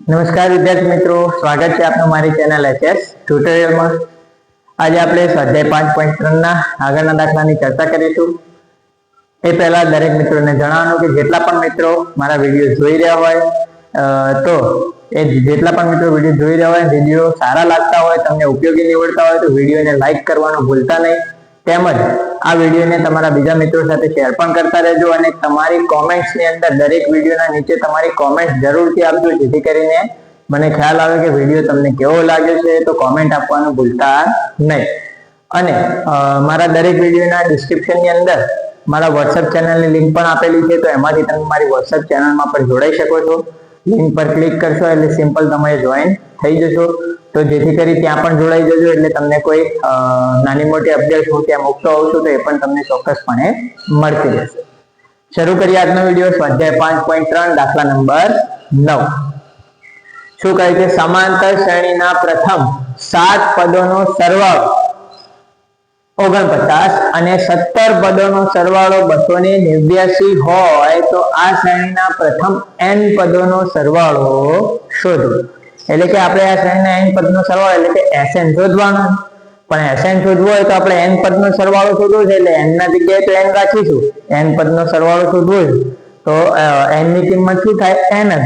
નમસ્કાર વિદ્યાર્થી મિત્રો, સ્વાગત છે આપનું મારી ચેનલ એચએસ ટ્યુટોરિયલમાં। આજે આપણે સ્વાધ્યાય 5.3 ના આગળના દાખલાની ચર્ચા કરીશું। એ પહેલા દરેક મિત્રોને જણાવવાનું કે જેટલા પણ મિત્રો મારા વિડીયો જોઈ રહ્યા હોય વિડીયો સારા લાગતા હોય, તમને ઉપયોગી નીવડતા હોય તો વિડીયોને લાઈક કરવાનું ભૂલતા નહીં। તેમજ આ વિડીયોને તમારા બીજા મિત્રો સાથે શેર પણ કરતા રહેજો અને તમારી કોમેન્ટ્સની અંદર દરેક વિડીયોના નીચે તમારી કોમેન્ટ જરૂરથી આપજો, જેથી કરીને મને ખ્યાલ આવે કે વિડીયો તમને કેવો લાગ્યો છે। તો કોમેન્ટ આપવાનું ભૂલતા નહીં। અને મારા દરેક વિડીયોના ડિસ્ક્રિપ્શનની અંદર મારા વોટ્સએપ ચેનલની લિંક પણ આપેલી છે, તો એમાંથી તમે મારી વોટ્સએપ ચેનલમાં પણ જોડાઈ શકો છો। લિંક પર ક્લિક કરશો એટલે સિમ્પલ તમે જોઈન થઈ જશો, તો જેથી કરી ત્યાં પણ જોડાઈ જજો, એટલે તમને કોઈ નાની મોટી અપડેટ હું ત્યાં મૂકતો હોઉં છું તો એ પણ તમને ચોક્કસપણે મળતી રહેશે। શરૂ કરીએ આજનો વિડીયો। સ્વાધ્યાય 5.3 દાખલા નંબર 9 શું કહે છે? સમાંતર શ્રેણીના પ્રથમ 7 પદોનો સરવાળો 49 અને 17 પદોનો સરવાળો 289 હોય તો આ શ્રેણીના પ્રથમ n પદોનો સરવાળો શોધો। એટલે કે આપણે આ શ્રેણીના n પદનો સરવાળો એટલે કે Sn શોધવાનો, પણ Sn શોધવો હોય તો આપણે n પદનો સરવાળો શોધવો છે, એટલે n ના જગ્યાએ તો n રાખીશું। n પદનો સરવાળો શોધવો છે તો n ની કિંમત શું થાય? n જ।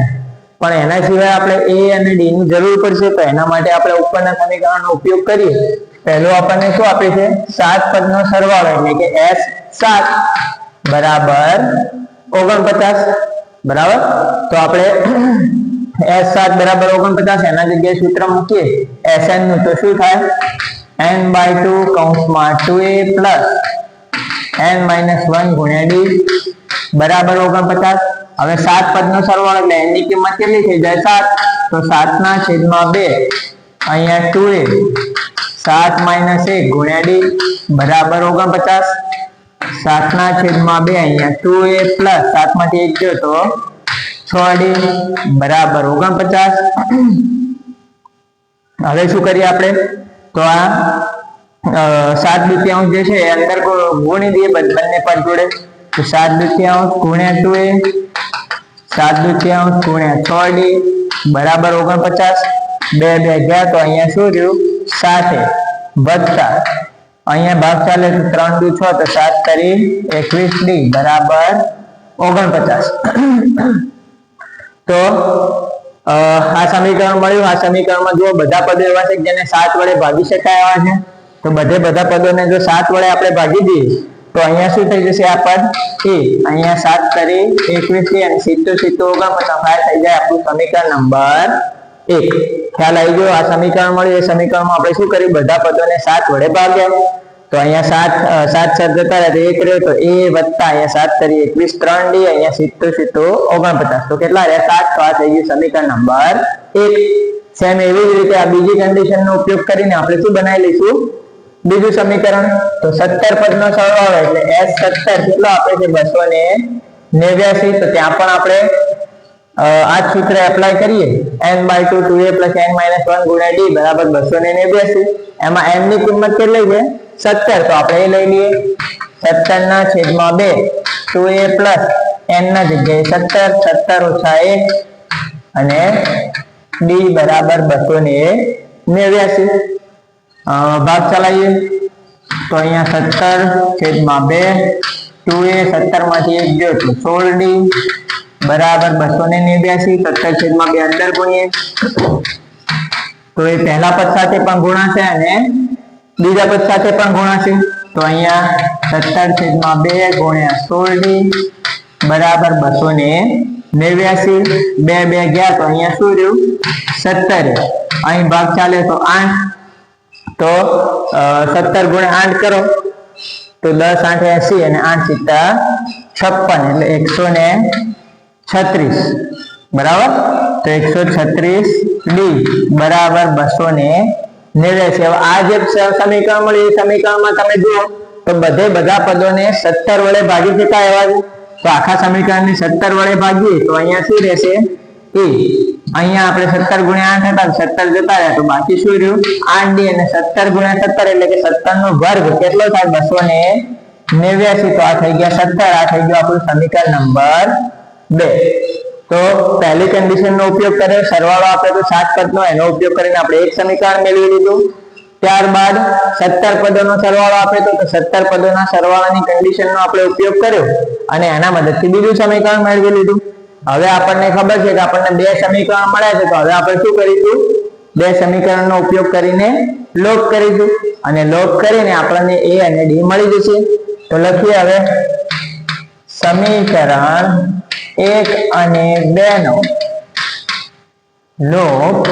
પણ એના સિવાય આપણે a અને d ની જરૂર પડશે, તો એના માટે આપણે ઉપરના સમીકરણનો ઉપયોગ કરીએ। પહેલું આપણને શું આપે છે? 7 પદનો સરવાળો એટલે કે S7 બરાબર 49 બરાબર। તો આપણે S7 બરાબર 49 એના જગ્યાએ સૂત્ર મૂકીએ Sn નું, તો શું થાય? n/2 કૌંસમાં 2a પ્લસ n - 1 ગુણ્યા d બરાબર 49। હવે 7 પદનો સરવાળો એટલે n ની કિંમત કેટલી થઈ જાય? 7। તો 7/2 અહીંયા 2a 7 - 1 ગુણ્યા d બરાબર 49। 7/2 અહીંયા 2a પ્લસ 7 માંથી 1 ગયો તો 6d બરાબર 49। હવે શું કરીએ આપણે? તો આ 7/2 જે છે એ અંદર ગુણી દઈએ બંને પદ જોડે, તો 7/2 ગુણ્યા 2a 7/2 ગુણ્યા 6d બરાબર 49। 2 ગયા તો અહીંયા શું રહ્યું? 7a વત્તા અહીંયા ભાગ ચાલે તો 3 દુ 6 તો 7 કરી 21d બરાબર 49। તો આ સમીકરણ મળ્યું। આ સમીકરણમાં જો બધા પદો એવા છે જેને 7 વડે ભાગી શકાય એવા છે, તો બધા પદોને જો 7 વડે આપણે ભાગી દઈએ તો અહીંયા શું થઈ જશે? આ પદ a અહીંયા 7 કરી 21d અને સીધું 49 થઈ જાય આપણું સમીકરણ નંબર 1। ખ્યાલ આવી ગયો? આ સમીકરણ મળ્યું। એ સમીકરણમાં આપણે શું કર્યું? બધા પદોને 7 વડે ભાગ્યા, તો અહીંયા 7 જતા રહે તો 1 રહ્યો, તો a વત્તા અહીંયા 7 કરી 21 3d અહીંયા સીધું 49, તો કેટલા રહ્યા? 7। તો આ થઈ ગયું સમીકરણ નંબર 1। સેમ એવી જ રીતે આ બીજી કન્ડિશનનો ઉપયોગ કરીને આપણે શું બનાવી લઈશું? બીજું સમીકરણ। તો 17 પદનો સરવાળો એટલે S17 કેટલો આપે છે? 289। તો ત્યાં પણ આપણે આ સૂત્ર એપ્લાય કરીએ, n/2 2a + n - 1 ગુણ્યા d બરાબર 289। એમાં n ની કિંમત કેટલી છે? 17। તો આપણે એ લઈ લઈએ 17/2 2a પ્લસ n ના જગ્યાએ 17 17 - 1 અને d બરાબર 289। ભાગ ચલાવીએ તો અહીંયા 17/2 2a 17 માંથી 1 ગયો તો 16d બરાબર 289। 17/2 અંદર ગુણીએ તો એ પહેલા પદ સાથે પણ ગુણાશે અને બીજા પદ સાથે પણ ગુણાશે, તો અહીંયા 17/2 ગુણ્યા 16d બરાબર 289। 2 ગયા તો અહીંયા શું રહ્યું? 17। અહીં ભાગ ચાલે તો 8, તો 17 ગુણ્યા 8 કરો તો 10 8 80 અને 8 સીધા 56 એટલે 136 બરાબર। તો 136d બરાબર 289। હવે આ જે સમીકરણ મળ્યું એ સમીકરણમાં તમે જુઓ તો બધા પદોને 17 વડે ભાગી શકાય એવા છે, તો આખા સમીકરણને 17 વડે ભાગીએ તો અહીંયા શું રહેશે? a અહીંયા આપણે 17 ગુણ્યા 8 હતા, 17 જતા રહ્યા તો બાકી શું રહ્યું? 8d અને 17 ગુણ્યા 17 એટલે કે 17 નો વર્ગ કેટલો થાય? 289। તો આ થઈ ગયા 17। આ થઈ ગયું આપણું સમીકરણ નંબર 2। તો પહેલી કન્ડિશન નો ઉપયોગ કર્યો, સરવાળો આપ્યો તો 7 પદનો, એનો ઉપયોગ કરીને આપણે એક સમીકરણ મેળવી લીધું. ત્યારબાદ 17 પદોનો સરવાળો આપ્યો તો 17 પદોના સરવાળાની કન્ડિશનનો આપણે ઉપયોગ કર્યો અને એના મદદથી બીજું સમીકરણ મેળવી લીધું. હવે આપણને ખબર છે કે આપણને બે સમીકરણ મળ્યા છે, તો હવે આપણે શું કરીશું? બે સમીકરણનો ઉપયોગ કરીને લોપ કરીશું અને લોપ કરીને આપણને a અને d મળી જશે. તો લખીએ હવે સમીકરણ 1 અને 2 નો લોપ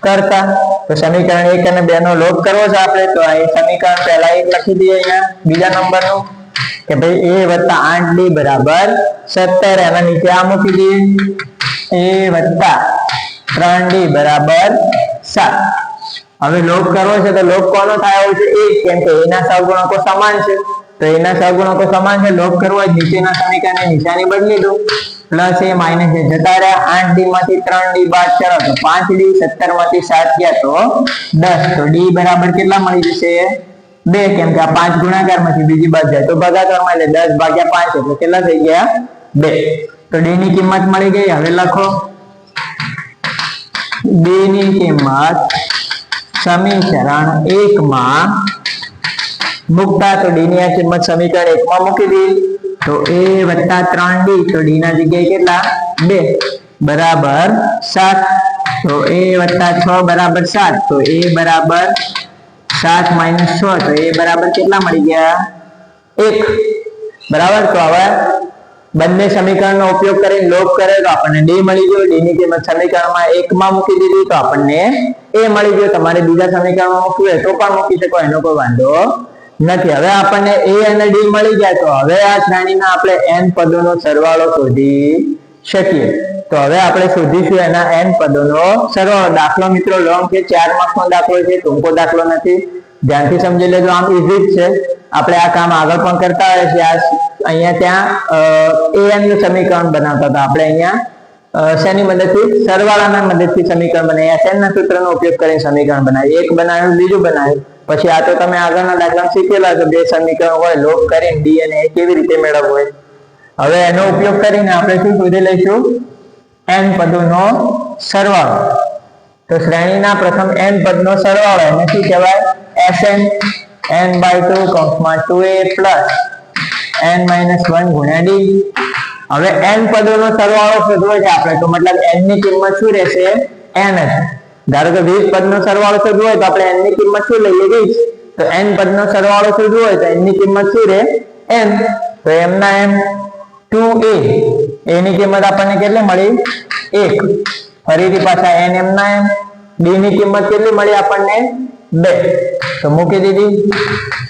કરતા. તો સમીકરણ 1 અને 2 નો લોપ કરવો છે આપણે, તો આ સમીકરણ પહેલા 1 લખી દઈએ અહીંયા બીજા નંબરનું કે ભાઈ a વત્તા 8d બરાબર 17. એના નીચે આ મૂકી દઈએ a વત્તા 3d બરાબર 7. હવે લોપ કરવો છે તો લોપ કોનો થાય છે? 1, કેમ કે એના સહગુણકો સમાન છે. તો એના સહગુણકો સમાન છે, લોપ કરવો જ નીચેના સમીકરણની નિશાની બદલી દો. પ્લસ a માઇનસ a જતા રહ્યા, 8d માંથી 3d બાદ કરો તો 5d, 17 માંથી 7 ગયા તો 10. તો d બરાબર કેટલા મળી જશે? 2, કેમ કે આ 5 ગુણાકાર માંથી બીજી બાદ જાય તો ભાગાકારમાં, એટલે 10 ભાગ્યા 5 એટલે કેટલા થઈ ગયા? 2. તો d ની કિંમત મળી ગઈ. હવે લખો d ની કિંમત સમીકરણ 1 માં મૂકતા. તો d ની આ કિંમત સમીકરણ 1 માં મૂકી દીધી. તો a વત્તા 3d, તો d ના જગ્યાએ કેટલા? 2 બરાબર 7. તો a વત્તા 6 બરાબર 7. તો a બરાબર 7 માઇનસ 6, તો a બરાબર કેટલા મળી ગયા? 1 બરાબર. તો હવે બંને સમીકરણનો ઉપયોગ કરીને લોપ કરે તો આપણને d મળી ગયો. d ની કિંમત સમીકરણમાં 1 માં મૂકી દીધી તો આપણને a મળી ગયો. તમારે બીજા સમીકરણમાં મૂકવું હોય તો પણ મૂકી શકો, એનો કોઈ વાંધો નથી. હવે આપણને a અને d મળી ગયા, તો હવે આ શ્રેણીના આપણે n પદોનો સરવાળો શોધી શકીએ. તો હવે આપણે શોધીશું એના n પદોનો સરવાળો. દાખલો મિત્રો લોંગ છે, 4 માર્ક્સનો દાખલો છે, ટૂંકો દાખલો નથી, ધ્યાનથી સમજી લેજો. આમ ઈઝી જ છે, આપણે આ કામ આગળ પણ કરતા હોય છે. અહીંયા ત્યાં an નું સમીકરણ બનાવતા હતા, આપણે અહીંયા શેની મદદથી? સરવાળાના મદદથી સમીકરણ બનાવ્યા. SN ના સૂત્રનો ઉપયોગ કરીને સમીકરણ બનાવ્યું, એક બનાવ્યું, બીજું બનાવ્યું. પછી આ તો તમે આગળના દાખલા શીખેલા છો, બે સમીકરણ હોય, લોપ કરીને d અને a કેવી રીતે મેળવવું હોય. હવે એનો ઉપયોગ કરીને આપણે શું શોધી લઈશું? n પદોનો સરવાળો. તો શ્રેણીના પ્રથમ n પદનો સરવાળો એને શું કહેવાય? Sn. n/2 કૌંસમાં 2a પ્લસ n માઇનસ 1 ગુણ્યા d. હવે n પદોનો સરવાળો શોધવો છે આપણે, તો મતલબ n ની કિંમત શું રહેશે? n જ. ધારો કે 20 પદનો સરવાળો શોધવો હોય તો આપણે n ની કિંમત શું લઈએ? 20. તો n પદનો સરવાળો શોધવો હોય તો n ની કિંમત શું રહે? n. તો m ના m 2a, a ની કિંમત આપણને કેટલી મળી? 1. ફરીથી પાછા n m ના m, d ની કિંમત કેટલી મળી આપણને? 2. તો મૂકી દીધી,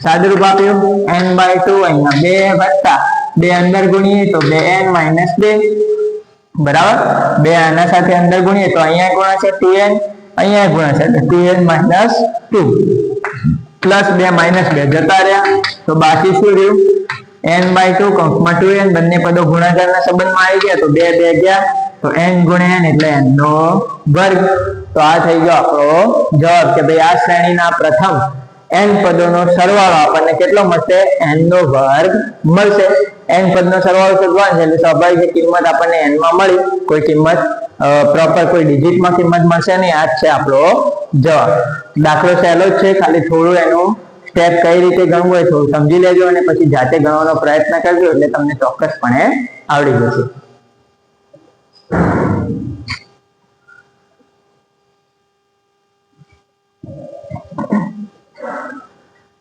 સાદુરૂપ આપ્યું n/2 અહીંયા 2 વત્તા 2 અંદર ગુણીએ તો 2n માઇનસ 2 બરાબર. 2 આના સાથે અંદર ગુણીએ તો અહીંયા ગુણાશે 2n, અહીંયા ગુણાશે તો 2n માઇનસ 2 પ્લસ 2 માઇનસ 2 જતા રહ્યા. તો બાકી શું રહ્યું? n/2 કૌંસમાં 2n. બંને પદો ગુણાકારના સંબંધમાં આવી ગયા તો 2 2 ગયા તો n ગુણ્યા n એટલે n નો વર્ગ. તો આ થઈ ગયો આપણો જવાબ કે ભાઈ આ શ્રેણીના પ્રથમ n પદોનો સરવાળો આપણને કેટલો મળશે? n નો વર્ગ મળશે. n પદનો સરવાળો શોધવાનો છે એટલે સ્વાભાવિક કિંમત આપણને n માં મળી. કોઈ કિંમત પ્રોપર કોઈ ડિજિટમાં કિંમત મળશે નહીં. આ જ છે આપણો જવાબ. દાખલો સહેલો જ છે, ખાલી થોડું એનું સ્ટેપ કઈ રીતે ગણવું હોય થોડું સમજી લેજો અને પછી જાતે ગણવાનો પ્રયત્ન કરજો એટલે તમને ચોક્કસપણે આવડી જશે.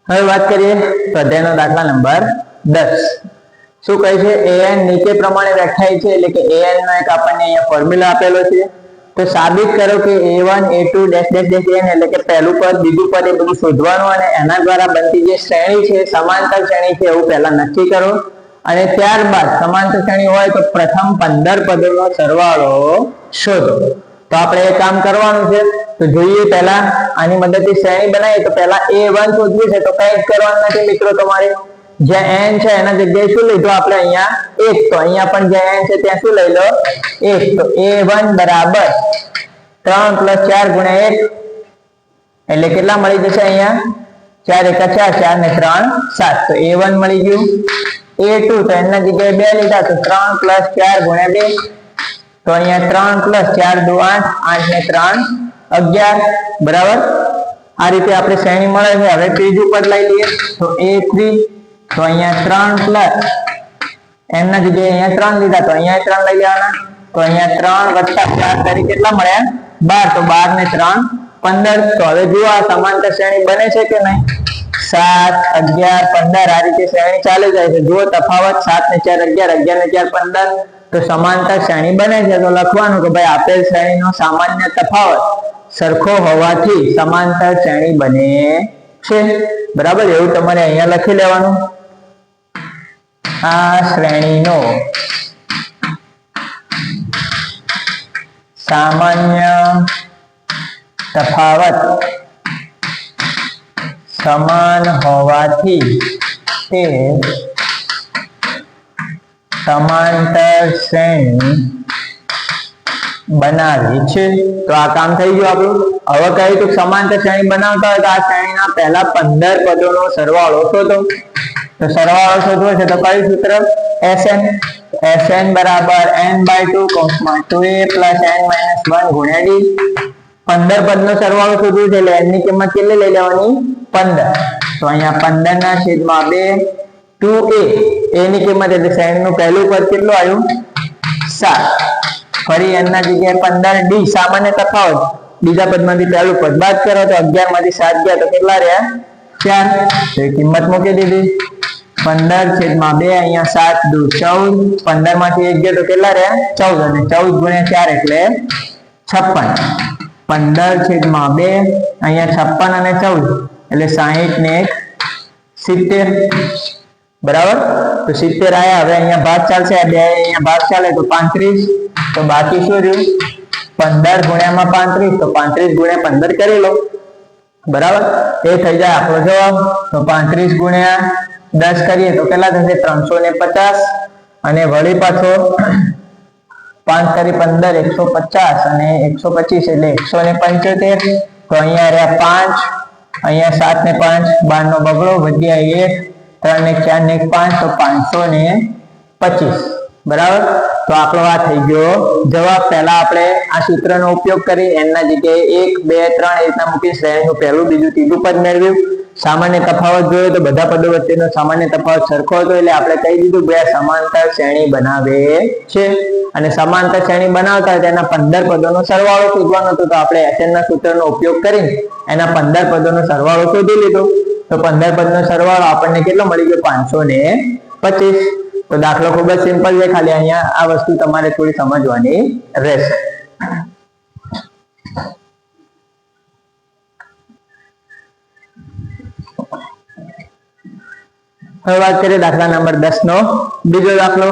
હવે વાત કરીએ સ્વાધ્યાયનો દાખલા નંબર 10. શું કહે છે? an નીચે પ્રમાણે વ્યાખ્યાયિત છે, એટલે કે an નો એક આપણને અહીંયા ફોર્મ્યુલા આપેલો છે. તો સાબિત કરો કે a1 a2 dash dash dash n એટલે કે પહેલું પદ બીજું પદ એ બધું શોધવાનું અને એના દ્વારા બનતી જે શ્રેણી છે સમાંતર શ્રેણી છે એવું પહેલા નક્કી કરો અને ત્યારબાદ સમાંતર શ્રેણી હોય તો પ્રથમ 15 પદોનો સરવાળો શોધો. તો આપણે એ કામ કરવાનું છે. તો જોઈએ પહેલા આની મદદથી શ્રેણી બનાવીએ તો પહેલા a1 શોધવું છે. તો કંઈ જ કરવાનું નથી મિત્રો, તમારે જ્યાં n છે એના જગ્યાએ શું લીધું આપણે? અહીંયા 1. તો અહીંયા પણ જ્યાં n છે ત્યાં શું લઈ લો? 1. તો a1 બરાબર 3 + 4 ગુણ્યા 1 એટલે કેટલા મળી જશે? અહીંયા 4 × 4 4 ને 3 7. તો a1 મળી ગયું. a2 તો એના જગ્યાએ 2 લીધા તો 3 + 4 ગુણ્યા 2 તો અહીંયા 3 પ્લસ 4 2 8, 8 ને 3 11, બરાબર. આ રીતે આપણે શ્રેણી મળે છે. હવે ત્રીજું પદ લઈ લઈએ તો a3, તો અહીંયા 3 પ્લસ n ના જગ્યાએ અહીંયા 3 લીધા તો અહીંયા 3 લઈ લેવાના, તો અહીંયા 3 વત્તા 4 કરી કેટલા મળ્યા 12, તો 12 ને 3 15. તો હવે જુઓ આ સમાંતર શ્રેણી બને છે કે નહીં? 7 11 15 આ રીતે શ્રેણી ચાલી જાય છે. જુઓ તફાવત 7 ને 4 11, 11 ને 4 15, તો સમાંતર શ્રેણી બને છે. તો લખવાનું કે ભાઈ આપેલ શ્રેણીનો સામાન્ય તફાવત સરખો હોવાથી સમાંતર શ્રેણી બને છે, બરાબર. એવું તમારે અહીંયા લખી લેવાનું. આ શ્રેણીનો સામાન્ય તફાવત સમાન હોવાથી તે સમાંતર શ્રેણી બનાવી છે. તો આ કામ થઈ ગયું આપણું. હવે કહ્યું તો સમાંતર શ્રેણી બનાવતા હોય તો આ શ્રેણીના પહેલા 15 પદોનો સરવાળો શોધો. તો સરવાળો શોધવો છે તો કયું સૂત્ર? Sn. Sn બરાબર n/2 કૌંસમાં 2a + n - 1 ગુણ્યા d. 15 પદનો સરવાળો શોધવો છે એટલે n ની કિંમત કેટલી લઈ લેવાની? 15. તો અહીંયા 15 ના છેદમાં 2, 2a, a ની કિંમત એટલે શ્રેણીનું પહેલું પદ કેટલું આવ્યું? 7. ફરી n ના જગ્યાએ 15, d સામાન્ય તફાવત, બીજા પદમાંથી પહેલું પદ બાદ કરો તો 11 માંથી 7 ગયા તો કેટલા રહ્યા? 4. તો એ કિંમત મૂકી દીધી. 15/2, અહીંયા 7 દુ 14, 15 માંથી 1 ગયો તો કેટલા રહ્યા? 14, અને 14 ગુણ્યા 4 એટલે 56. 15/2, અહીંયા 56 અને 14 એટલે 60 ને 1 70, બરાબર. તો 70 આયા. હવે અહીંયા ભાગ ચાલશે, આ બે અહીંયા ભાગ ચાલે તો 35. તો બાકી શું રહ્યું? 15 ગુણ્યામાં 35, તો 35 ગુણ્યા 15 કરી લો, બરાબર. એ થઈ જાય આપણો જવાબ. તો 35 ગુણ્યા 10 કરીએ તો કેટલા થશે? 350. અને વળી પાછો 5 કરી 15 150 અને 125 એટલે 175. તો અહીંયા રહ્યા 5, અહીંયા 7 ને 5 12 નો બગડો, વધ્યા 1, 3 ને 4 ને 5, તો 525, બરાબર. તો આપણો આ થઈ ગયો જવાબ. પહેલા આપણે આ સૂત્રનો ઉપયોગ કરી n ના જગ્યાએ 1 2 3 એ રીતના મૂકી શ્રેણીનું પહેલું બીજું ત્રીજું પદ મેળવ્યું. સામાન્ય તફાવત જોયો તો બધા પદો વચ્ચેનો સામાન્ય તફાવત સરખો હતો એટલે આપણે કહી દીધું બે સમાંતર શ્રેણી બનાવે છે. અને સમાંતર શ્રેણી બનાવતા હોય તેના 15 પદોનો સરવાળો શોધવાનો હતો. તો આપણે Sn ના સૂત્રનો ઉપયોગ કરીને એના 15 પદોનો સરવાળો શોધી લીધો. તો 15 પદનો સરવાળો આપણને કેટલો મળી ગયો? 525. તો દાખલો ખૂબ જ સિમ્પલ છે, ખાલી અહીંયા આ વસ્તુ તમારે થોડી સમજવાની રહેશે. હવે વાત કરીએ દાખલા નંબર 10 નો બીજો દાખલો.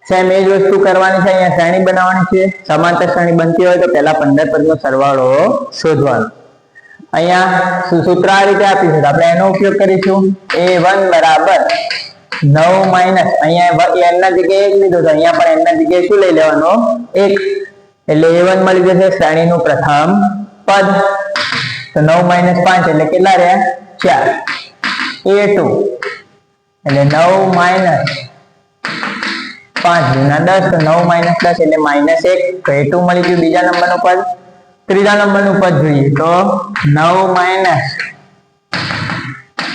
સેમ એ જ વસ્તુ કરવાની છે. અહીંયા શ્રેણી બનાવવાની છે. સમાંતર શ્રેણી બનતી હોય તો પહેલા 15 પદનો સરવાળો શોધવાનો. અહીંયા સૂત્ર આ રીતે આપી છે, આપણે એનો ઉપયોગ કરીશું. a1 બરાબર 9 માઇનસ, અહીંયા n ના જગ્યાએ 1 લીધો તો અહીંયા પણ n ના જગ્યાએ શું લઈ લેવાનો? 1. એટલે a1 મળી જશે શ્રેણીનું પ્રથમ પદ. તો 9 માઇનસ 5 એટલે કેટલા રહ્યા? 4. a2 એટલે 9 માઇનસ 5 ગુણ્યા 10, તો 9 માઇનસ 10 એટલે -1. તો a2 મળી ગયું બીજા નંબરનું પદ. ત્રીજા નંબરનું પદ જોઈએ તો 9 માઇનસ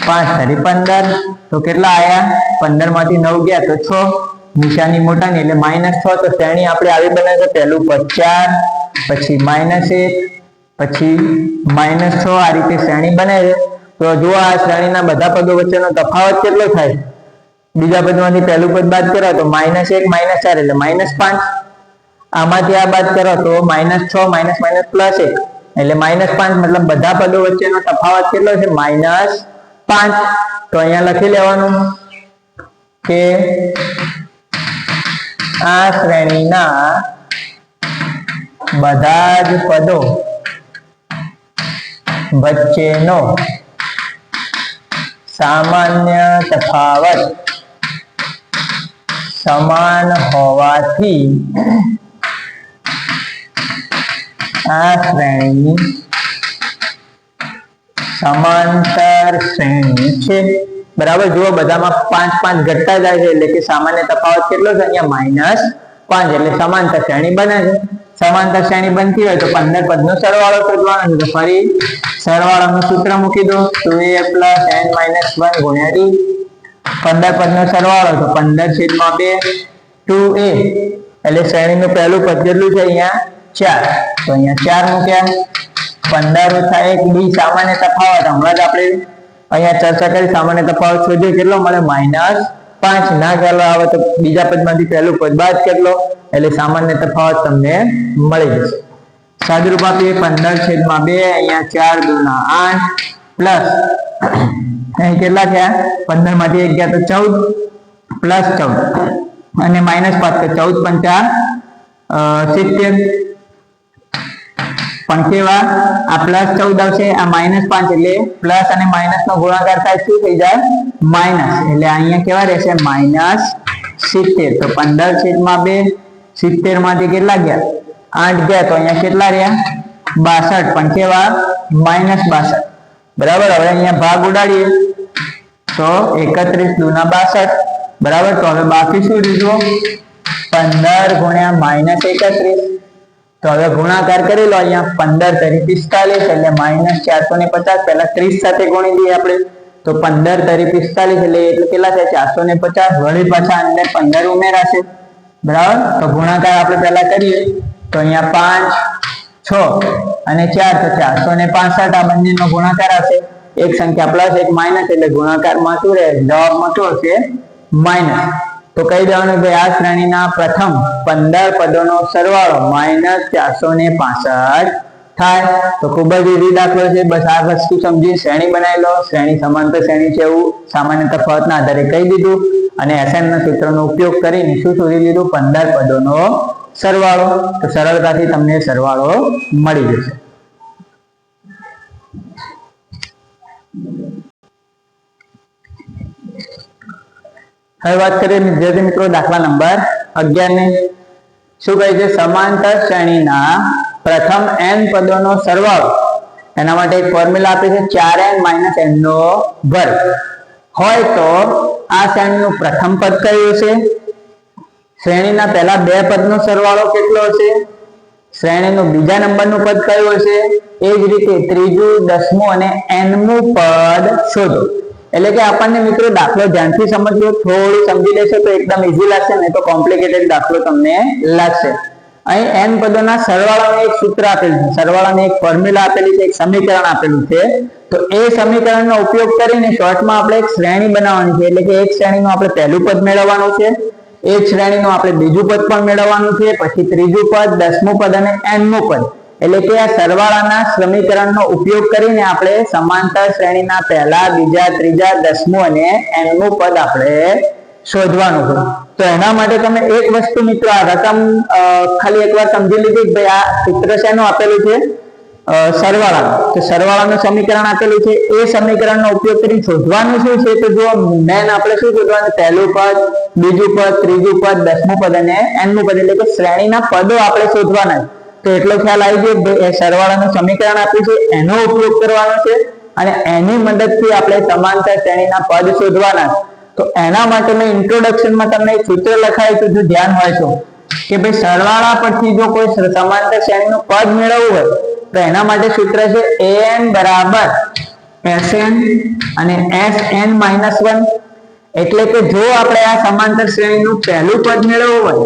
5 કરી 15, તો કેટલા આયા? 15 માંથી 9 ગયા તો 6, નિશાની મોટાની એટલે -6. તો શ્રેણી આપણે આવી બને છે, પહેલું પદ 4, પછી -1, પછી -6. આ રીતે શ્રેણી બને છે. તો જુઓ આ શ્રેણીના બધા પદો વચ્ચેનો તફાવત કેટલો થાય? બીજા પદમાંથી પહેલું પદ બાદ કરો તો -1 -4 એટલે -5. આમાંથી આ બાદ કરો તો -6 +1 એટલે -5. મતલબ બધા પદો વચ્ચેનો તફાવત કેટલો છે? -5. તો અહીંયા લખી લેવાનું કે આ શ્રેણીના બધા જ પદો વચ્ચેનો સામાન્ય તફાવત સમાન હોવાથી આ શ્રેણી સમાંતર શ્રેણી છે. બરાબર. જુઓ બધામાં 5 5 ઘટતા જાય છે એટલે કે સામાન્ય તફાવત કેટલો છે? અહીંયા 5 એટલે સમાંતર શ્રેણી બને છે. સમાંતર શ્રેણી બનતી હોય તો 15 પદનો સરવાળો શોધવાનો છે. તો ફરી સરવાળાનું સૂત્ર મૂકી દો 2a + n - 1 ગુણ્યા d. 15 પદનો સરવાળો તો 15/2 2a એટલે શ્રેણીનું પહેલું પદ કેટલું છે અહીંયા 4. તો અહીંયા 4 મૂક્યા. 15 - 1 d સામાન્ય તફાવત હમણાં જ આપણે અહીંયા ચર્ચા કરી. સામાન્ય તફાવત શોધ્યો કેટલો મળે -5. ના ખ્યાલ આવે તો બીજા પદમાંથી પહેલું પદ બાદ કેટલો એટલે સામાન્ય તફાવત તમને મળી જશે. સાદુરૂપ આપીએ 15/2 અહીંયા 4 × 8 પ્લસ અહીં કેટલા થયા 15 માંથી 1 ગયા તો 14 પ્લસ 14 અને -5 તો 14 × 5 = 70. પણ કેવા આ +14 આવશે, આ -5 એટલે પ્લસ અને માઇનસ નો ગુણાકાર થાય શું થઈ જાય માઇનસ. એટલે અહીંયા કેવા રહેશે -70. તો 15/2 70 માંથી કેટલા ગયા 8 ગયા તો અહીંયા કેટલા રહ્યા 62. પણ કેવા -62 બરાબર. હવે અહીંયા ભાગ ઉડાડીએ તો 31 × 62 બરાબર. તો હવે બાકી શું લીધું 15 × -31. તો હવે ગુણાકાર કરી લો. અહીંયા 15 × 45 એટલે -450. પહેલા 30 સાથે ગુણી દઈએ આપણે તો 15 × 45 એટલે કેટલા થાય 450. વળી પાછા અંદર 15 ઉમેરાશે બરાબર. તો ગુણાકાર આપણે પહેલા કરીએ તો અહીંયા 5 6 અને 4 તો 465. આ બંનેનો ગુણાકાર હશે. એક સંખ્યા પ્લસ એક માઇનસ એટલે ગુણાકારમાં શું રહે જવાબમાં શું હશે માઇનસ. તો કહી દેવાનું કે આ શ્રેણીના પ્રથમ 15 પદોનો સરવાળો -465 થાય. તો ખૂબ જ ઈઝી દાખલો છે. બસ આ વસ્તુ સમજી શ્રેણી બનાવી લો. શ્રેણી સમાંતર શ્રેણી છે એવું સામાન્ય તફાવતના આધારે કહી દીધું અને SN ના સૂત્રનો ઉપયોગ કરીને શું શોધી લીધું 15 પદોનો સરવાળો. તો સરળતાથી તમને સરવાળો મળી જશે. હવે વાત કરીએ વિદ્યાર્થી મિત્રો દાખલા નંબર 11 ને. શું કહે છે સમાંતર શ્રેણીના પ્રથમ n પદોનો સરવાળો. એના માટે એક ફોર્મ્યુલા આપે છે 4n - n નો વર્ગ હોય તો આ શ્રેણીનું પ્રથમ પદ કયું હશે, શ્રેણીના પહેલા બે પદનો સરવાળો કેટલો હશે, શ્રેણીનું બીજા નંબરનું પદ કયું હશે, એ જ રીતે ત્રીજું, દસમું અને nમું પદ શોધો. એટલે કે આપણને મિત્રો દાખલો ધ્યાનથી સમજવો, થોડું સમજી લેશો તો એકદમ ઈઝી લાગશે, નહીં તો કોમ્પ્લિકેટેડ દાખલો તમને લાગશે. અહીં n પદોના સરવાળાનું એક સૂત્ર આપેલું છે, સરવાળાની એક ફોર્મ્યુલા આપેલી છે, એક સમીકરણ આપેલું છે. તો એ સમીકરણનો ઉપયોગ કરીને શોર્ટમાં આપણે એક શ્રેણી બનાવવાની છે. એટલે કે એક શ્રેણીનું આપણે પહેલું પદ મેળવવાનું છે, એ જ શ્રેણીનું આપણે બીજું પદ પણ મેળવવાનું છે, પછી ત્રીજું પદ, દસમું પદ અને nમું પદ. એટલે કે આ સરવાળાના સમીકરણનો ઉપયોગ કરીને આપણે સમાંતર શ્રેણીના પહેલા, બીજા, ત્રીજા, દસમું અને nમું પદ આપણે શોધવાનું છે. તો એના માટે તમે એક વસ્તુ મિત્રો આ રકમ ખાલી એકવાર સમજી લીધી કે ભાઈ આ સૂત્ર શેનું આપેલું છે, સરવાળાનું. તો સરવાળાનું સમીકરણ આપેલું છે, એ સમીકરણનો ઉપયોગ કરી શોધવાનું શું છે. તો જો મેન આપણે શું શોધવાનું, પહેલું પદ, બીજું પદ, ત્રીજું પદ, દસમું પદ અને nમું પદ. એટલે કે શ્રેણીના પદો આપણે શોધવાના. તો એટલો ખ્યાલ આવી ગયો, એ સરવાળાનું સમીકરણ આપ્યું છે, એનો ઉપયોગ કરવાનો છે અને એની મદદથી આપણે સમાંતર શ્રેણીના પદ શોધવાના. તો એના માટે મેં ઇન્ટ્રોડક્શનમાં તમને એક સૂત્ર લખાયું છે, જો ધ્યાન હોય તો, કે ભાઈ સરવાળા પરથી જો કોઈ સમાંતર શ્રેણીનું પદ મેળવવું હોય તો એના માટે સૂત્ર છે an બરાબર sn અને sn - 1. એટલે કે જો આપણે આ સમાંતર શ્રેણીનું પહેલું પદ મેળવવું હોય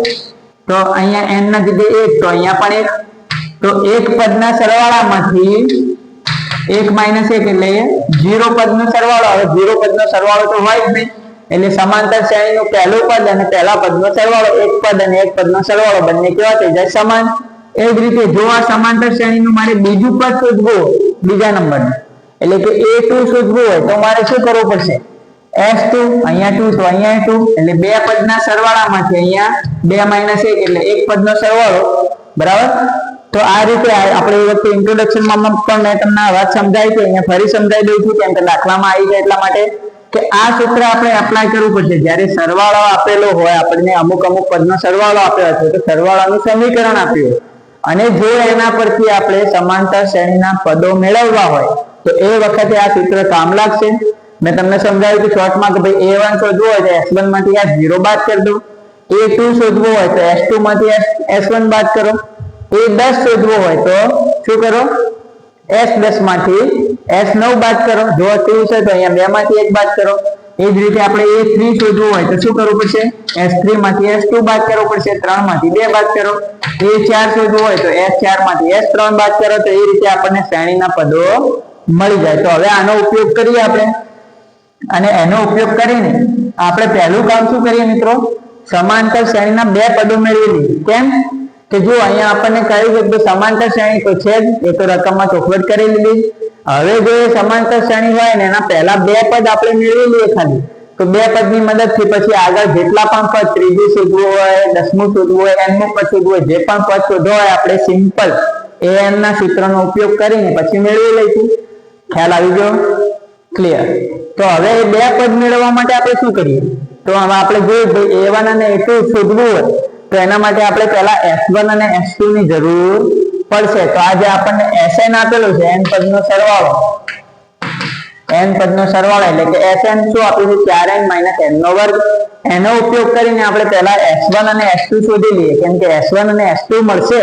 તો અહીંયા n ના જગ્યાએ 1, તો અહીંયા પણ 1. તો એક પદના સરવાળામાંથી 1 - 1 એટલે 0 પદનો સરવાળો. હવે 0 પદનો સરવાળો તો હોય જ નહીં, એટલે સમાંતર શ્રેણીનું પહેલું પદ અને પહેલા પદનો સરવાળો, એક પદ અને એક પદનો સરવાળો બંને કેવા થઈ જાય સમાન. એ જ રીતે જો આ સમાંતર શ્રેણીનું મારે બીજું પદ શોધવું હોય, બીજા નંબરનું, એટલે કે a2 શોધવું હોય તો મારે શું કરવું પડશે, s2, અહીંયા 2 તો અહીંયા 2, એટલે બે પદના સરવાળામાંથી અહીંયા 2 - 1 એટલે એક પદનો સરવાળો. બરાબર. તો આ રીતે આપણે એ વખતે ઇન્ટ્રોડક્શનમાં પણ મેં તમને આ વાત સમજાવી છે, અહીંયા ફરી સમજાવી દઉં છું, કેમ કે દાખલામાં આવી જાય એટલા માટે, કે આ સૂત્ર આપણે એપ્લાય કરવું પડશે જ્યારે સરવાળો આપેલો હોય, આપણને અમુક પદનો સરવાળો આપ્યો છે, તો સરવાળાનું સમીકરણ આપ્યું અને જો એના પરથી આપણે સમાંતર શ્રેણીના પદો મેળવવા હોય તો એ વખતે આ સૂત્ર કામ લાગશે. મેં તમને સમજાવ્યું કે શોર્ટમાં કે ભાઈ a1 શોધવું હોય તો s1 માંથી આ 0 બાદ કરી દો, A2 શોધવો હોય તો S2 માંથી S1 બાદ કરો, A10 શોધવો હોય તો શું કરો, S10 માંથી S9 બાદ કરો, જો 2 છે તો અહીંયા 2 માંથી 1 બાદ કરો. એ જ રીતે આપણે A3 શોધવું હોય તો શું કરવું પડશે, S3 માંથી S2 બાદ કરવું પડશે, 3 માંથી 2 બાદ કરો. A4 શોધવું હોય તો S4 માંથી S3 બાદ કરો. તો એ રીતે આપણને શ્રેણીના પદો મળી જાય. તો હવે આનો ઉપયોગ કરીએ આપણે, અને એનો ઉપયોગ કરીને આપણે પહેલું કામ શું કરીએ મિત્રો, સમાંતર શ્રેણીના બે પદો મેળવી લઈએ. કેમ કે જો અહીંયા આપણને કહ્યું છે કે સમાંતર શ્રેણી તો છે જ, એ તો રકમમાં ચોખવટ કરી લીધી. હવે જો એ સમાંતર શ્રેણી હોય ને એના પહેલા બે પદ આપણે મેળવી લઈએ ખાલી, તો બે પદની મદદથી પછી આગળ જેટલા પણ પદ, ત્રીજું શોધવું હોય, 10મું શોધવું હોય, nમું પદ શોધવું હોય, જે પણ પદ શોધવો હોય આપણે સિમ્પલ an ના સૂત્રનો ઉપયોગ કરીને પછી મેળવી લઈશું. ખ્યાલ આવી ગયો? ક્લિયર? તો હવે એ બે પદ મેળવવા માટે આપણે શું કરીએ, તો હવે આપણે જોયું A1 અને A2 શોધવું હોય તો એના માટે આપણે પહેલા S1 અને S2 ની જરૂર પડશે. તો આ જે આપણને Sn આપેલું છે, n પદનો સરવાળો, n પદનો સરવાળો એટલે કે Sn શું આપ્યું છે, 4n - n નો વર્ગ. એનો ઉપયોગ કરીને આપણે પહેલા S1 અને S2 શોધી લઈએ. કેમ કે S1 અને S2 મળશે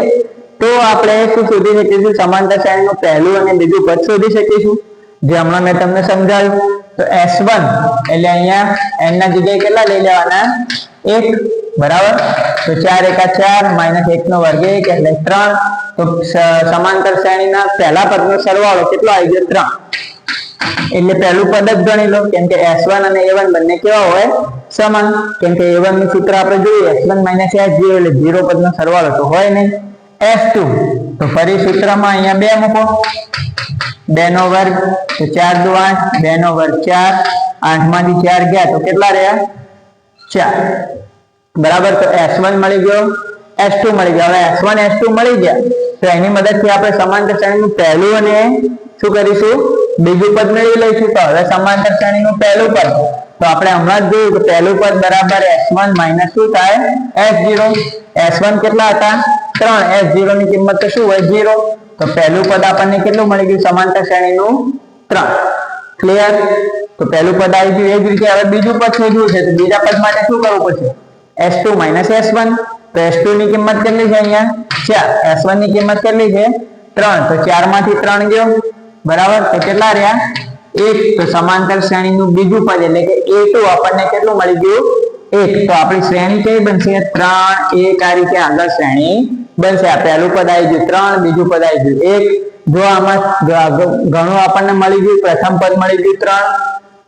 તો આપણે શું શોધી શકીશું, સમાંતર શ્રેણીનું પહેલું અને બીજું પદ શોધી શકીશું, જે હમણાં મેં તમને સમજાવ્યું. તો S1 એટલે અહીંયા n ના જગ્યાએ કેટલા લઈ લેવાના, 1, બરાબર. તો 4 × 4 - 1 નો વર્ગ 1 એટલે 3. તો સમાંતર શ્રેણીના પહેલા પદનો સરવાળો કેટલો આવી ગયો, 3. એટલે પહેલું પદ જ ગણી લો, કેમ કે S1 અને A1 બંને કેવા હોય, સમાન. કેમ કે A1 નું સૂત્ર આપણે જોઈએ S1 - S0 એટલે 0 પદનો સરવાળો તો હોય નહીં. S2 તો ફરી સૂત્રમાં અહીંયા 2 મૂકો, 2 નો વર્ગ તો 4 × 2 = 8, 2 નો વર્ગ 4, 8 માંથી 4 ગયા તો કેટલા રહ્યા, 4, બરાબર. તો S1 મળી ગયો, S2 મળી ગયો. હવે S1 S2 મળી ગયા તો એની મદદથી આપણે સમાંતર શ્રેણીનું પહેલું અને શું કરીશું, બીજું પદ મેળવી લઈશું. તો હવે સમાંતર શ્રેણીનું પહેલું પદ તો આપણે હમણાં જ જોયું કે પહેલું પદ બરાબર S1 - શું થાય, S0. S1 કેટલા હતા, 3, S0 ની કિંમત તો શું હોય, 0. તો પહેલું પદ આપણને કેટલું મળી ગયું, સમાંતર શ્રેણીનું 3. ક્લિયર? તો પહેલું પદ આવી ગયું. એ જ રીતે હવે બીજું પદ શોધવું છે તો બીજા પદ માટે શું કરવું પડશે, S2 - S1. તો S2 ની કિંમત કેટલી છે, અહીંયા 4, S1 ની કિંમત કેટલી છે, 3. તો 4 માંથી 3 ગયો, બરાબર. તો કેટલા રહ્યા, 1. તો સમાંતર શ્રેણીનું બીજું પદ એટલે કે A2 આપણને કેટલું મળી ગયું, 1. તો આપણી શ્રેણી કઈ બનશે, 3, 1. આ રીતે આગળ શ્રેણી બનશે. આ પહેલું પદ આવી ગયું 3, બીજું પદ આવી ગયું 1. જો આમાં ઘણું આપણને મળી ગયું, પ્રથમ પદ મળી ગયું 3,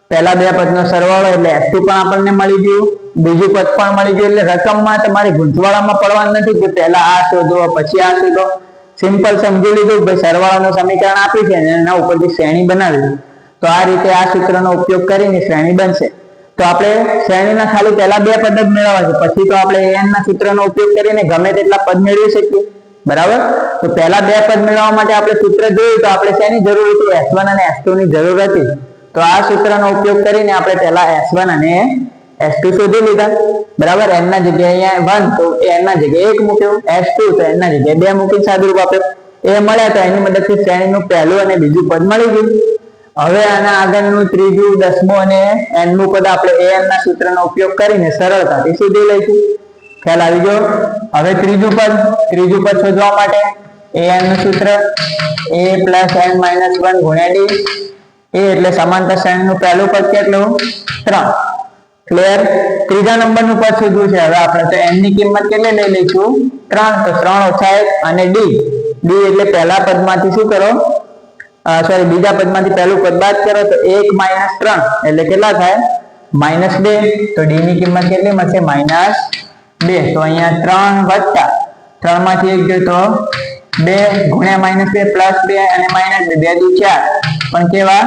પહેલા બે પદનો સરવાળો એટલે S2 પણ આપણને મળી ગયું, બીજું પદ પણ મળી ગયું. એટલે રકમમાં તમારે ગૂંચવાડામાં પડવાનું નથી કે પહેલા આ શોધો પછી આ શોધો. સિમ્પલ સમજી લીધું કે સરવાળાનું સમીકરણ આપ્યું છે અને એના ઉપરથી શ્રેણી બનાવી. તો આ રીતે આ સૂત્રનો ઉપયોગ કરીને શ્રેણી બનશે. તો આપણે શ્રેણીના ખાલી પહેલા બે પદ જ મેળવવા છે, પછી તો આપણે an ના સૂત્રનો ઉપયોગ કરીને ગમે તેટલા પદ મેળવી શકીએ, બરાબર. તો પહેલા બે પદ મેળવવા માટે આપણે સૂત્ર જોયું તો આપણે શેની જરૂર હતી, S1 અને S2 ની જરૂર હતી. તો આ સૂત્રનો ઉપયોગ કરીને આપણે પહેલા S1 અને S2 શોધી લીધા, બરાબર. n ના જગ્યાએ અહીંયા 1 તો n ના જગ્યાએ 1 મૂક્યો, S2 તો n ના જગ્યાએ 2 મૂકીને સાદુરૂપ આપ્યો. એ મળ્યા તો એની મદદથી શ્રેણીનું પહેલું અને બીજું પદ મળી ગયું. હવે આના આગળનું ત્રીજું, 10મું અને nમું પદ આપણે an ના સૂત્રનો ઉપયોગ કરીને સરળતાથી શોધી લઈશું. ખ્યાલ આવી ગયો? હવે ત્રીજું પદ શોધવા માટે an નું સૂત્ર a + n - 1 × d. એ એટલે સમાંતર શ્રેણીનું પહેલું પદ કેટલું, 3. ક્લિયર? ત્રીજા નંબરનું પદ શોધવું છે. હવે આપણે તો n ની કિંમત કેટલી લઈ લઈશું, 3. તો 3 - 1 અને d એટલે પહેલા પદમાંથી શું કરો, બીજા પદમાંથી પહેલું પદ બાદ કરો તો 1 - 3 એટલે કેટલા થાય, -2. તો d ની કિંમત કેટલી મળશે, -2. તો અહીંયા 3 વત્તા 3 માંથી 1 ગયો તો 2 ગુણ્યા -2 +2 અને -2, 2 દુ 4 પણ કેવા,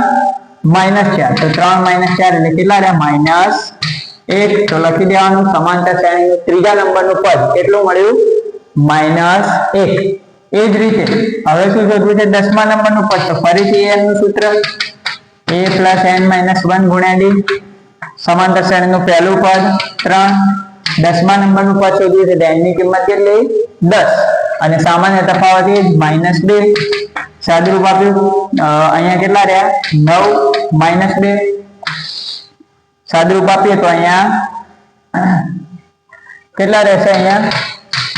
-4. તો 3 - 4 એટલે કેટલા રહ્યા, -1. તો લખી દેવાનું સમાંતર શ્રેણીનું ત્રીજા નંબરનું પદ કેટલું મળ્યું, -1. એ જ રીતે હવે શું શોધવું છે, 10મા નંબરનું પદ. તો ફરીથી an નું સૂત્ર a + n - 1 × d. સમાંતર શ્રેણીનું પહેલું પદ 3. 10મા નંબરનું પદ શોધવું છે. n ની કિંમત કેટલી, 10 અને સામાન્ય તફાવત એ -2. સાદુરૂપ આપ્યું, અહીંયા કેટલા રહ્યા, 9 - 2. સાદુરૂપ આપીએ તો અહીંયા કેટલા રહેશે અહીંયા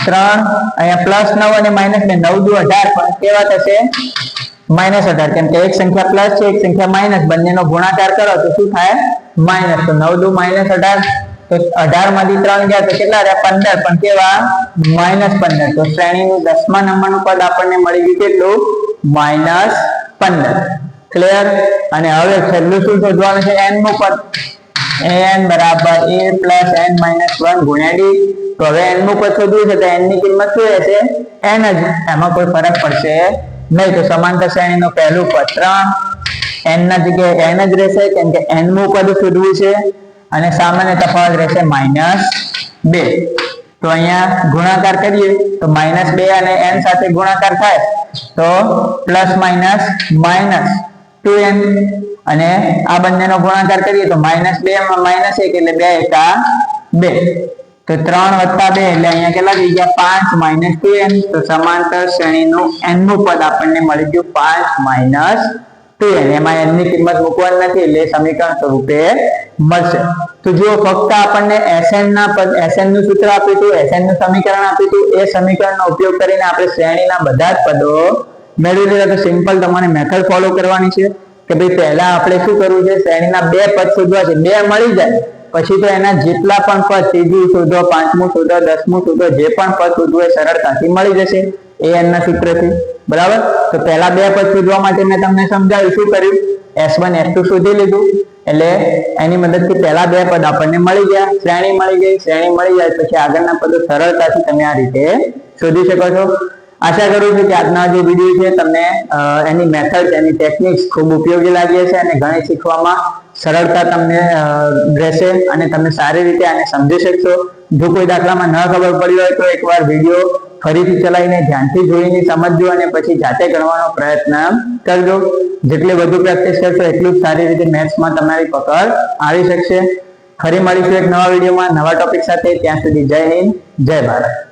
3, અહીંયા પ્લસ 9 અને માઇનસ 2, 9 દુ 18, પણ કેવા થશે -18, કેમ કે એક સંખ્યા પ્લસ છે એક સંખ્યા માઇનસ, બંનેનો ગુણાકાર કરો તો શું થાય માઇનસ. તો 9 દુ -18, તો 18 માંથી 3 ગયા તો કેટલા રહ્યા 15, પણ કેવા -15. તો શ્રેણીનું 10મા નંબરનું પદ આપણને મળી ગયું કેટલું -15. ક્લિયર. અને હવે છેલ્લું શું શોધવાનું છે n નું પદ. n બરાબર a પ્લસ n માઇનસ 1 ગુણ્યા d. તો હવે n નું પદ શોધવું છે તો n ની કિંમત શું રહેશે n જ, એમાં કોઈ ફરક પડશે નહીં. તો સમાંતર શ્રેણીનું પહેલું પદ 3, n ના જગ્યાએ n જ રહેશે કેમ કે n નું પદ શોધવું છે, અને સામાન્ય તફાવત રહેશે -2. તો અહીંયા ગુણાકાર કરીએ તો -2 અને n સાથે ગુણાકાર થાય તો પ્લસ માઇનસ -2n, અને આ બંનેનો ગુણાકાર કરીએ તો -2 માં -1 એટલે 2 એકા 2, તો 3 + 2 એટલે અહીંયા કેટલા થઈ ગયા 5 - 2n. તો સમાંતર શ્રેણીનું n નું પદ આપણને મળી ગયું 5 - 2n. એમાં n ની કિંમત મૂકવાની નથી એટલે સમીકરણ સ્વરૂપે મળશે. તો જો ફક્ત આપણને Sn નું સૂત્ર આપ્યું હતું, Sn નું સમીકરણ આપ્યું હતું, એ સમીકરણનો ઉપયોગ કરીને આપણે શ્રેણીના બધા જ પદો મેળવી લીધા. તો સિમ્પલ તમારે મેથડ ફોલો કરવાની છે કે ભાઈ પહેલા આપણે શું કરવું છે, શ્રેણીના બે પદ શોધવા છે. બે મળી જાય પછી તો એના જેટલા પણ પદ, ત્રીજું શોધો, પાંચમું શોધો, 10મું શોધો, જે પણ પદ શોધવું એ સરળતાથી મળી જશે an ના સૂત્રથી. બરાબર. તો પહેલા બે પદ શોધવા માટે મેં તમને સમજાવ્યું, શું કર્યું, S1 S2 શોધી લીધું, એટલે એની મદદથી પહેલા બે પદ આપણને મળી ગયા, શ્રેણી મળી ગઈ. શ્રેણી મળી જાય પછી આગળના પદો સરળતાથી તમે આ રીતે શોધી શકો છો. આશા કરું છું કે આજનો જે વિડીયો છે તમને એની મેથડ, એની ટેકનિક્સ ખૂબ ઉપયોગી લાગી હશે અને ઘણી શીખવામાં સરળતા તમને રહેશે અને તમે સારી રીતે આને સમજી શકશો. જો કોઈ દાખલામાં ન ખબર પડી હોય તો એકવાર વિડીયો ફરીથી ચલાવીને ધ્યાનથી જોઈને સમજજો અને પછી જાતે ગણવાનો પ્રયત્ન કરજો. જેટલી વધુ પ્રેક્ટિસ કરશો એટલું જ સારી રીતે મેથ્સમાં તમારી પકડ આવી શકશે. ફરી મળીશું એક નવા વિડીયોમાં નવા ટોપિક સાથે. ત્યાં સુધી જય હિન્દ, જય ભારત.